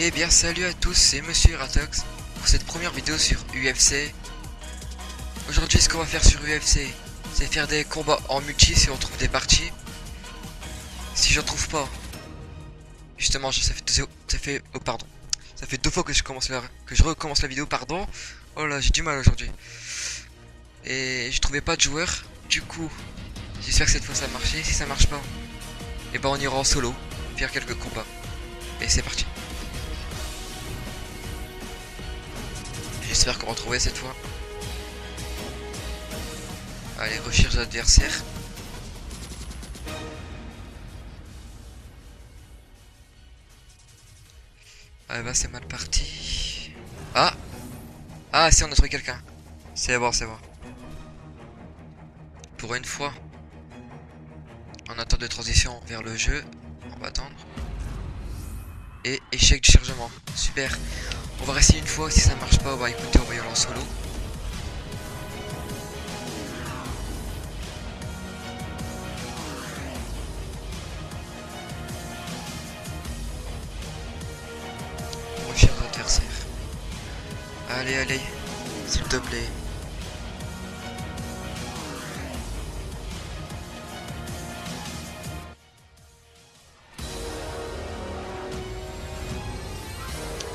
Eh bien salut à tous, c'est Monsieur Ratox pour cette première vidéo sur UFC. Aujourd'hui ce qu'on va faire sur UFC, c'est faire des combats en multi si on trouve des parties. Si j'en trouve pas, justement ça fait deux fois que je recommence la vidéo, pardon. Oh là, j'ai du mal aujourd'hui. Et je trouvais pas de joueur, du coup j'espère que cette fois ça a marché. Si ça marche pas, et ben on ira en solo faire quelques combats. Et c'est parti. J'espère qu'on va trouver cette fois. Allez, recherche d'adversaire. Ah bah c'est mal parti. Ah, si, on a trouvé quelqu'un. C'est bon, c'est bon. Pour une fois. On attend de transition vers le jeu. On va attendre. Et échec du chargement. Super. On va rester une fois. Si ça marche pas, on va écouter, on va y aller en solo. Recherche d'adversaire. Allez, allez. S'il te plaît.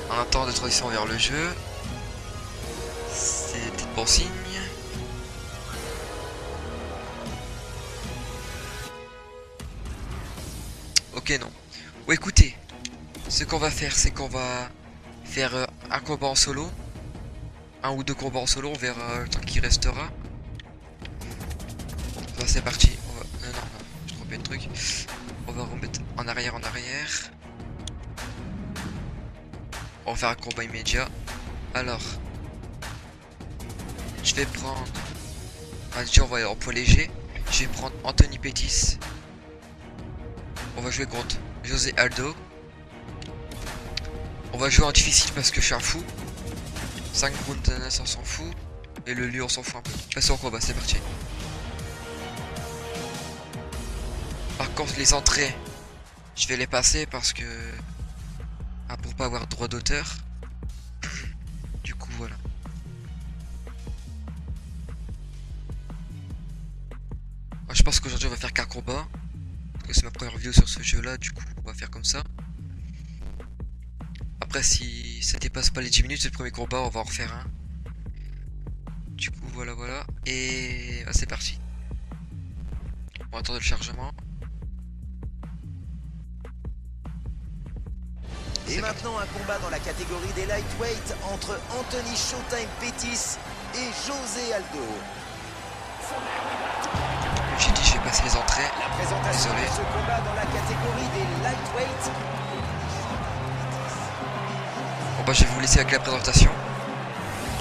On attend de transition vers le jeu. C'est peut-être bon signe. Ok, non. Ou écoutez, ce qu'on va faire, c'est qu'on va faire un combat en solo. Un ou deux combats en solo, on verra le temps qu'il restera. Bon, c'est parti. On va... non, je trompais le truc. On va remettre en arrière, en arrière. On va faire un combat immédiat. Alors, je vais prendre... déjà, on va aller en poids léger. Je vais prendre Anthony Pettis. On va jouer contre José Aldo. On va jouer en difficile parce que je suis un fou. 5 rounds, on s'en fout. Et le lieu, on s'en fout un peu. Passons au combat, c'est parti. Par contre, les entrées, je vais les passer parce que... ah, pour pas avoir droit d'auteur. Du coup, voilà. Moi, je pense qu'aujourd'hui, on va faire qu'un combat. Parce que c'est ma première vidéo sur ce jeu-là, du coup, on va faire comme ça. Après, si ça dépasse pas les 10 minutes, c'est le premier combat, on va en refaire un. Du coup, voilà. Et bah, c'est parti. On va attendre le chargement. Et maintenant, un combat dans la catégorie des lightweight entre Anthony Showtime Pettis et José Aldo. J'ai dit, je vais passer les entrées. La présentation Désolé. de ce combat dans la catégorie des lightweight. Bon bah, je vais vous laisser avec la présentation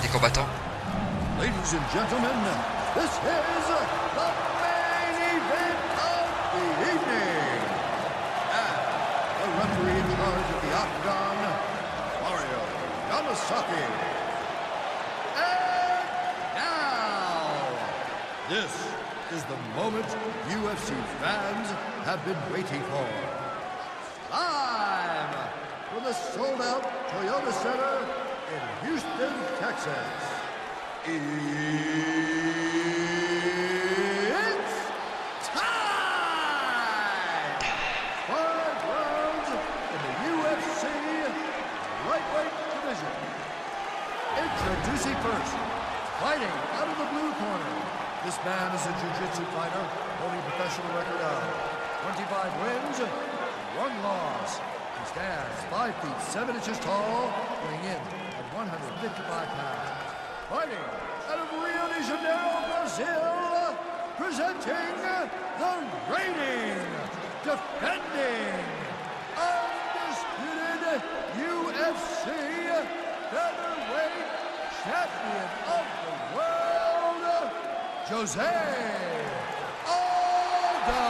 des combattants. Ladies and gentlemen, this is the main event of the evening. And the referee in charge of the Octagon, Mario Yamasaki. And now, this is the moment UFC fans have been waiting for. Live from the sold-out Toyota Center in Houston, Texas. It's time! 5 rounds in the UFC lightweight division. Introducing first, fighting out of the blue corner. This man is a jiu-jitsu fighter holding a professional record of 25 wins, 1 loss. He stands 5 feet 7 inches tall, weighing in at 155 pounds. Fighting out of Rio de Janeiro, Brazil, presenting the reigning, defending, undisputed UFC featherweight champion of the world, José Aldo.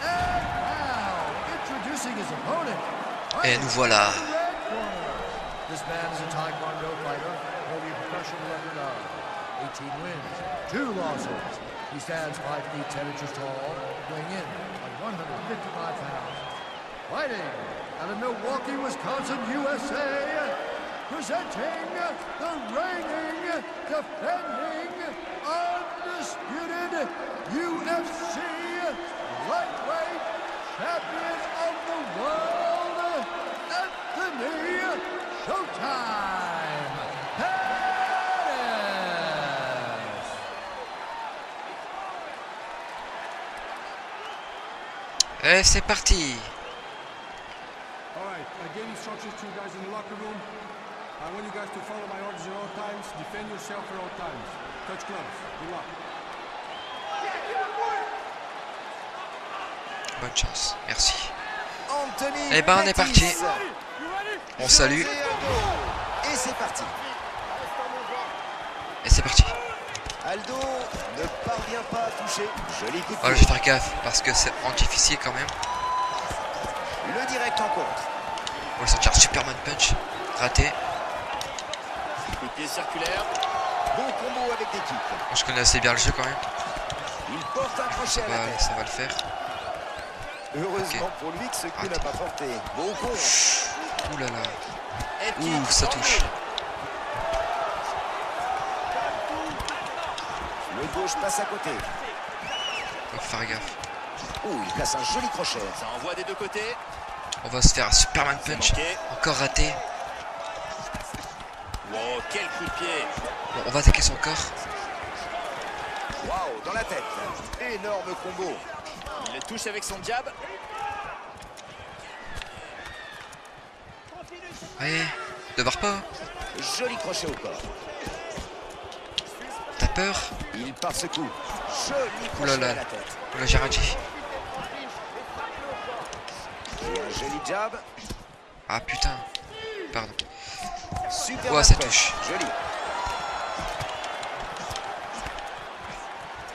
And now, introducing his opponent. Et nous voilà. This man is a Taekwondo fighter holding a professional record of 18 wins, 2 losses. He stands 5 feet 10 inches tall, weighing in at 155 pounds. Fighting out of Milwaukee, Wisconsin, USA, presenting the reigning, defending, undisputed UFC lightweight champion of the world, Anthony Showtime Pettis. Et c'est parti. All right, I gave instructions to you guys in the locker room. I want you guys to follow my orders at all times. Defend yourself at all times. Touch gloves. Good luck. Bonne chance, merci. Anthony Eh ben, on est Pettis. parti. On salue. Et c'est parti. Et c'est parti. Aldo ne parvient pas à toucher. Joli coup de Voilà, pied. je vais faire gaffe parce que c'est difficile quand même. Le direct en contre. On va sortir Superman Punch. Raté. Coup de pied circulaire. Bon combo avec des kicks. Bon, je connais assez bien le jeu quand même. Il porte un crochet à la tête. Ça va le faire. Heureusement Ok. pour lui que ce coup n'a Attends. pas porté. Bon con. Ouh là là. Ouh, ça touche. Le gauche passe à côté. Faut faire gaffe. Ouh, il place un joli crochet. Ça envoie des deux côtés. On va se faire un Superman C'est Punch. manqué. Encore raté. Wow, quel coup de pied. Bon, on va attaquer son corps. Waouh, dans la tête. Énorme combo. Il le touche avec son jab. Allez, ne barre pas. Joli crochet au corps. T'as peur? Il part ce coup. Joli Ouh là crochet là. à la tête. Oh là, j'ai rien dit. Et un joli jab. Ah putain. Pardon. Super Ouais, ça punch. touche. Joli.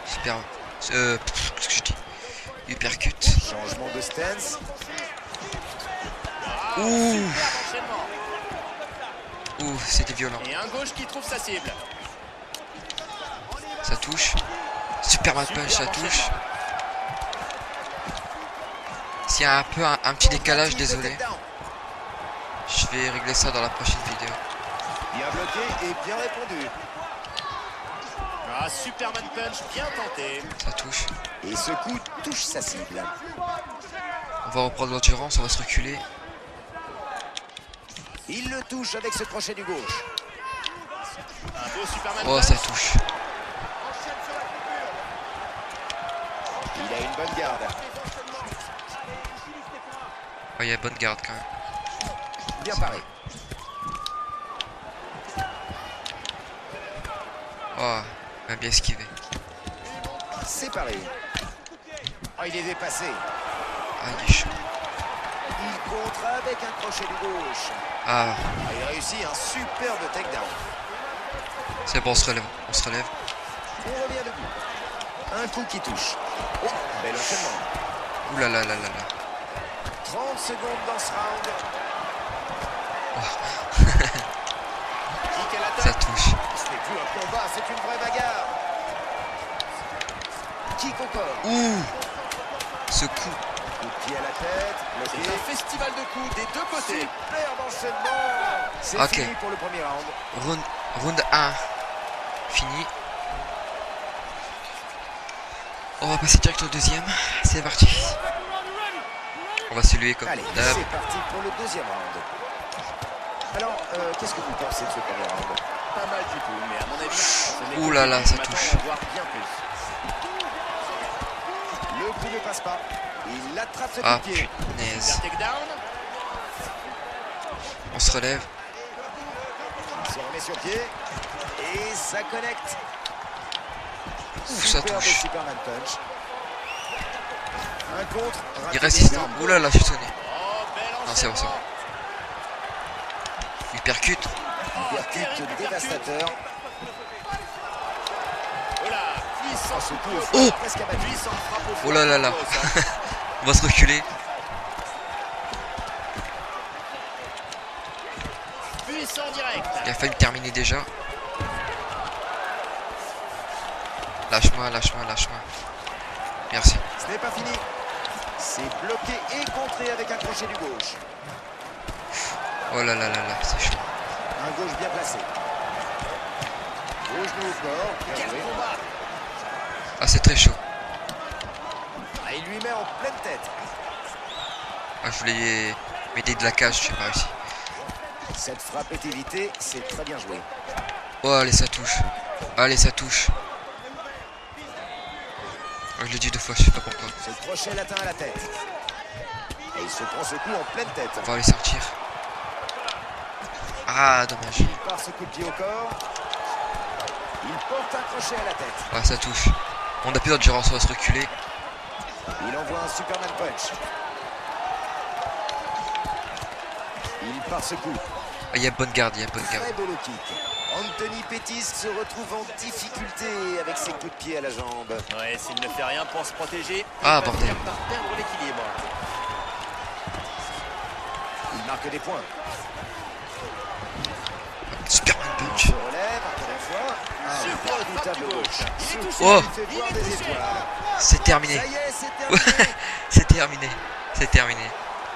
Super. Qu'est-ce que je dis? Hypercute. Changement de stance. Ouh. Superbe enchaînement. Ouh, c'était violent. Et un gauche qui trouve sa cible. Ça touche. Superman Punch, ça Superbe touche. enchaînement. S'il y a un peu un petit décalage, Tentative de désolé. takedown. Je vais régler ça dans la prochaine vidéo. Bien bloqué et bien répondu. Ah, Superman Punch bien tenté. Ça touche. Et ce coup touche sa cible. On va reprendre l'endurance, on va se reculer. Il le touche avec ce crochet du gauche. Un beau Superman Oh, Punch. ça touche. Il a une bonne garde. Oh, il y a bonne garde quand même. Bien paré. Oh, il m'a bien esquivé. C'est paré. Oh, il est dépassé. Ah, il est chaud. Il contre avec un crochet du gauche. Ah, Ah, il réussit un superbe takedown. c'est bon, on se relève. On se relève. On revient debout. Un coup qui touche. Oh, bel enchaînement. Ouh là là là là là. 30 secondes dans ce round. Kick à Ça l'attaque. touche. Ce n'est plus un combat, c'est une vraie bagarre. Kick au corps. Ouh. Ce coup. Coup de pied à la tête. C'est Bloqué. un festival de coups des deux côtés. Superbe enchaînement. C'est Ok. fini pour le premier round. Round 1. Fini. On va passer direct au deuxième. C'est parti. On va se lever comme Allez, d'hab. c'est parti pour le deuxième round. Alors, qu'est-ce que vous pensez de ce premier round? Pas mal du tout, mais à mon avis, ce n'est Ouh que là le là, début. ça Je m'attends touche. à en voir bien plus. Le coup ne passe pas. Il attrape ce coup Ah de pied. punaise. Super takedown. On se relève. Il se remet sur pied. Et ça connecte. Ouh, ça Superbe touche. Superman Punch. Un contre. Il raté résiste. d'énorme. Ouh là là, je suis sonné. Oh, bel Non, c'est bon, c'est bon. enchaînement. Il percute. Oh, Hypercute terrible dévastateur. Oh là, puissant Oh, ce coup au coup fond, Oh. presque abattu. Puissant frappe au Oh là là là. On va se reculer. Puissant direct. Il a failli me terminer déjà. Lâche-moi, lâche-moi, lâche-moi. Merci. Ce n'est pas fini. C'est bloqué et contré avec un crochet du gauche. Oh là là là là, c'est chaud. Un gauche bien placé. Au genou au corps. Bien Quel joué. combat! Ah, c'est très chaud. Ah, il lui met en pleine tête. Ah, je voulais m'aider de la cage, j'ai pas réussi. Cette frappe est évitée, c'est très bien joué. Oh, allez, ça touche. Allez, ça touche. Oh, je l'ai dit 2 fois, je sais pas pourquoi. Ce crochet latin à la tête. Et il se prend ce coup en pleine tête. On va aller sortir. Ah, dommage. Il part ce coup de pied au corps. Il porte un crochet à la tête. Ah, ça touche. On a plus d'endurance, on va se reculer. Il envoie un Superman punch. Il part ce coup. Ah, il y a bonne garde, il y a bonne garde. Très beau low kick. Anthony Pettis se retrouve en difficulté avec ses coups de pied à la jambe. Ouais, s'il ne fait rien pour se protéger, Ah, il va bordel. finir par perdre l'équilibre. Il marque des points. Superman Il punch. se relève encore une fois. Un Super redoutable frappe du gauche. gauche. Il est touché. Oh. Il fait voir Il est des touché. étoiles. C'est terminé. Ça y est, c'est terminé. C'est terminé. C'est terminé.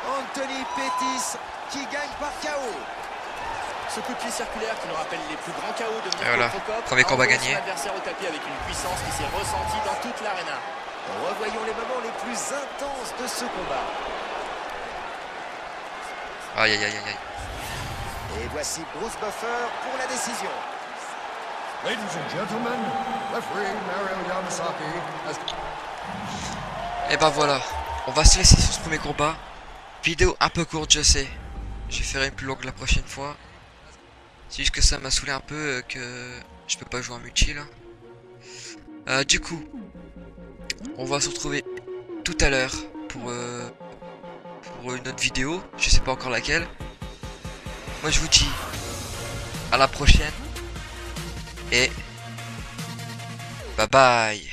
Anthony Pettis qui gagne par KO. Ce coup de pied circulaire qui nous rappelle les plus grands KO de Mirko voilà, Crocop premier combat a envoyé gagné. son adversaire au tapis avec une puissance qui s'est ressentie dans toute l'arène. Revoyons les moments les plus intenses de ce combat. Aïe aïe aïe aïe aïe. Et voici Bruce Buffer pour la décision. Ladies and gentlemen, referee Mario Yamasaki has... Et ben voilà. On va se laisser sur ce premier combat. Vidéo un peu courte, je sais. Je ferai une plus longue la prochaine fois. C'est juste que ça m'a saoulé un peu que je peux pas jouer en multi là. Du coup, on va se retrouver tout à l'heure pour une autre vidéo. Je sais pas encore laquelle. Moi je vous dis à la prochaine. Et bye bye.